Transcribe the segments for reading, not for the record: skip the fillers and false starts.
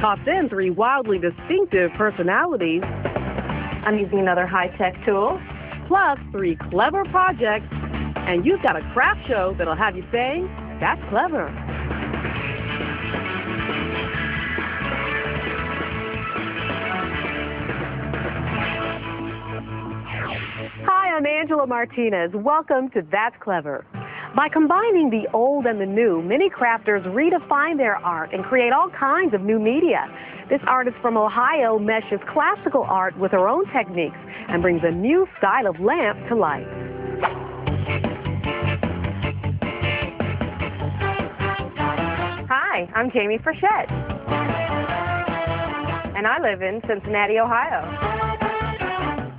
Toss in 3 wildly distinctive personalities. I'm using another high-tech tool. Plus 3 clever projects. And you've got a craft show that'll have you saying, "That's clever." Hi, I'm Angela Martinez. Welcome to That's Clever. By combining the old and the new, many crafters redefine their art and create all kinds of new media. This artist from Ohio meshes classical art with her own techniques and brings a new style of lamp to life. Hi, I'm Jaime Frechette, and I live in Cincinnati, Ohio.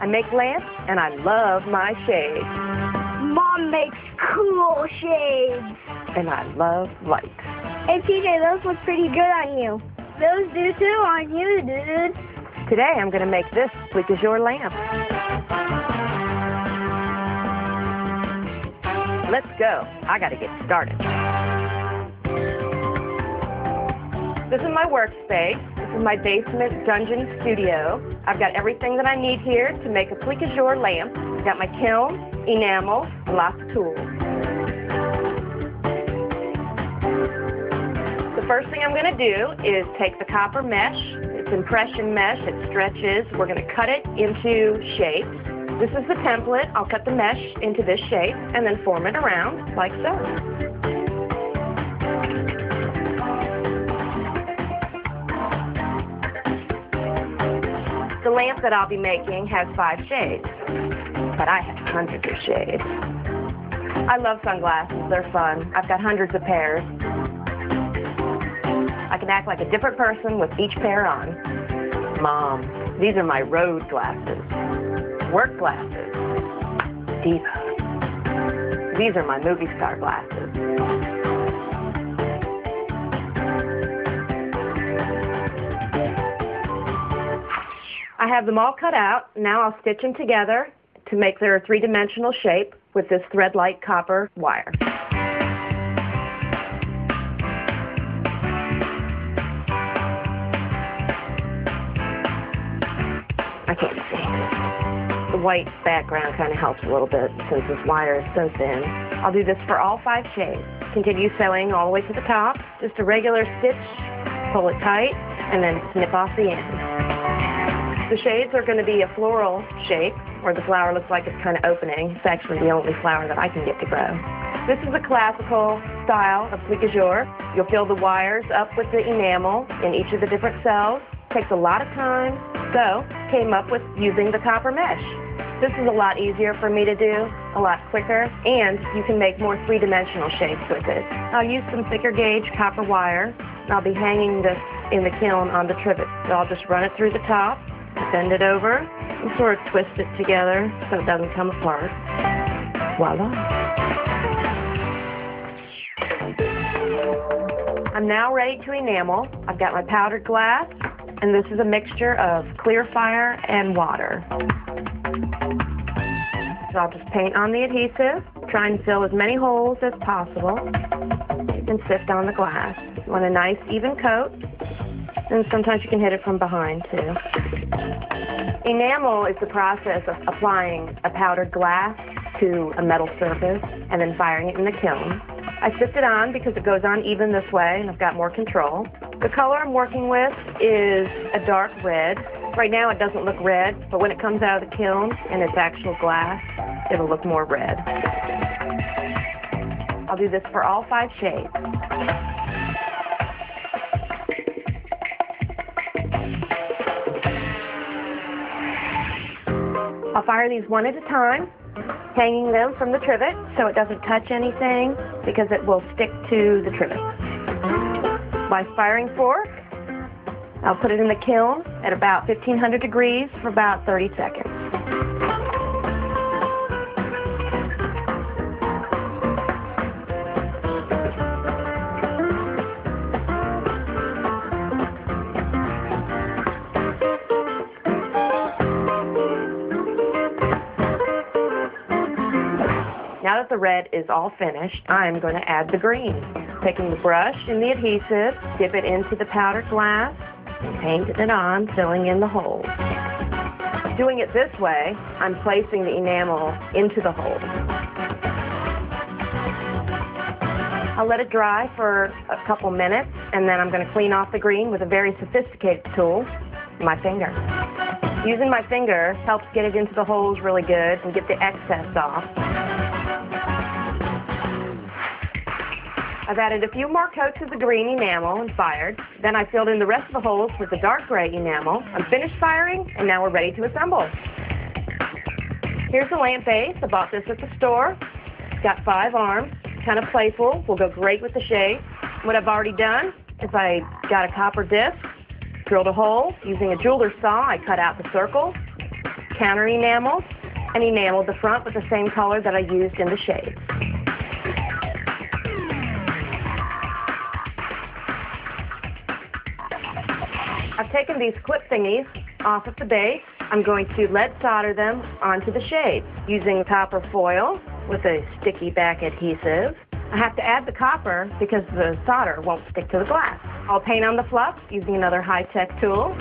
I make lamps, and I love my shades. Mom makes cool shades. And I love light. Hey, PJ, those look pretty good on you. Those do too on you, dude. Today, I'm going to make this plique jour lamp. Let's go. I got to get started. This is my workspace. This is my basement dungeon studio. I've got everything that I need here to make a plique jour lamp. I've got my kiln, enamel, and lots of tools. The first thing I'm going to do is take the copper mesh. It's impression mesh. It stretches. We're going to cut it into shapes. This is the template. I'll cut the mesh into this shape and then form it around like so. The lamp that I'll be making has 5 shades, but I have hundreds of shades. I love sunglasses. They're fun. I've got hundreds of pairs. I can act like a different person with each pair on. Mom, these are my road glasses. Work glasses. Diva. These are my movie star glasses. I have them all cut out. Now I'll stitch them together to make their 3-dimensional shape with this thread-like copper wire. I can't see. The white background kind of helps a little bit since this wire is so thin. I'll do this for all 5 shades. Continue sewing all the way to the top. Just a regular stitch, pull it tight, and then snip off the end. The shades are going to be a floral shape, where the flower looks like it's kind of opening. It's actually the only flower that I can get to grow. This is a classical style of plique jour. You'll fill the wires up with the enamel in each of the different cells. Takes a lot of time, so came up with using the copper mesh. This is a lot easier for me to do, a lot quicker, and you can make more 3-dimensional shapes with it. I'll use some thicker gauge copper wire, and I'll be hanging this in the kiln on the trivet. So I'll just run it through the top, bend it over, and sort of twist it together so it doesn't come apart. Voila. I'm now ready to enamel. I've got my powdered glass, and this is a mixture of clear fire and water. So I'll just paint on the adhesive, try and fill as many holes as possible, and sift on the glass. You want a nice even coat, and sometimes you can hit it from behind too. Enamel is the process of applying a powdered glass to a metal surface and then firing it in the kiln. I sift it on because it goes on even this way and I've got more control. The color I'm working with is a dark red. Right now it doesn't look red, but when it comes out of the kiln and it's actual glass, it'll look more red. I'll do this for all 5 shades. I'll fire these one at a time, hanging them from the trivet so it doesn't touch anything because it will stick to the trivet. My firing fork, I'll put it in the kiln at about 1500 degrees for about 30 seconds. Now that the red is all finished, I'm going to add the green. Taking the brush and the adhesive, dip it into the powdered glass, and painted it on, filling in the holes. Doing it this way, I'm placing the enamel into the hole. I'll let it dry for a couple minutes, and then I'm going to clean off the green with a very sophisticated tool, my finger. Using my finger helps get it into the holes really good and get the excess off. I've added a few more coats of the green enamel and fired. Then I filled in the rest of the holes with the dark gray enamel. I'm finished firing, and now we're ready to assemble. Here's the lamp base. I bought this at the store. It's got 5 arms. Kind of playful, will go great with the shade. What I've already done is I got a copper disc, drilled a hole. Using a jeweler's saw, I cut out the circle, counter enameled, and enameled the front with the same color that I used in the shades. I've taken these clip thingies off of the base. I'm going to lead solder them onto the shades using copper foil with a sticky back adhesive. I have to add the copper because the solder won't stick to the glass. I'll paint on the fluff using another high-tech tool.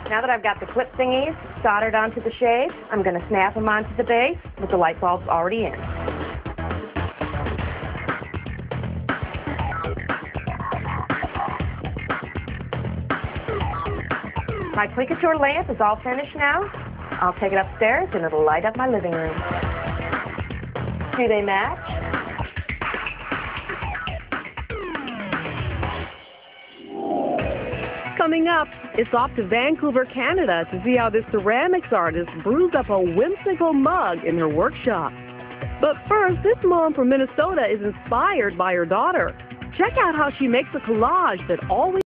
Now that I've got the clip thingies soldered onto the shades, I'm going to snap them onto the base with the light bulbs already in. My plique lamp is all finished now. I'll take it upstairs and it'll light up my living room. Do they match? Coming up, it's off to Vancouver, Canada to see how this ceramics artist brews up a whimsical mug in her workshop. But first, this mom from Minnesota is inspired by her daughter. Check out how she makes a collage that always